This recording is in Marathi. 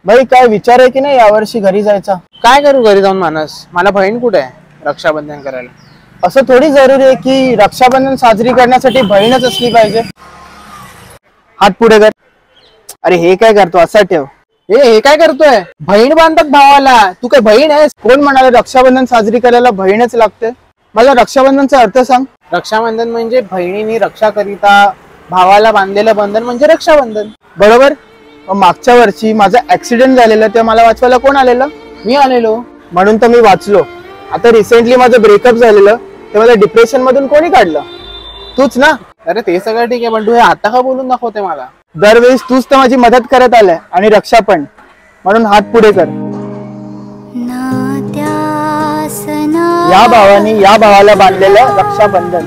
भाई काय विचार आहे की नाही यावर्षी घरी जायचा? काय करू घरी जाऊन मानस, मला बहीण कुठे आहे रक्षाबंधन करायला? असं थोडी जरुरी आहे की रक्षाबंधन साजरी करण्यासाठी बहीणच असली पाहिजे. हात पुढे कर. अरे हे काय करतो, असा ठेव. हे काय करतोय? बहीण बांधतात भावाला, तू काय बहीण आहेस? कोण म्हणाले रक्षाबंधन साजरी करायला बहीणच लागते? मला रक्षाबंधनचा अर्थ सांग. रक्षाबंधन म्हणजे बहिणीने रक्षा करिता भावाला बांधलेलं बंधन म्हणजे रक्षाबंधन. बरोबर. मग मागच्या वर्षी माझा ऍक्सिडेंट झालेला तेव्हा मला वाचवायला कोण आलेलं? मी आलेलो. म्हणून तर मी वाचलो. आता रिसेंटली माझं ब्रेकअप झालेलं ते मला डिप्रेशन मधून कोणी काढलं? तूच ना. अरे ते सगळं ठीक आहे, पण तू हे आता का बोलून दाखवते मला? दरवेळेस तूच तर माझी मदत करत आलाय आणि रक्षा पण, म्हणून हात पुढे कर. या भावाने या भावाला बांधलेलं रक्षाबंधन.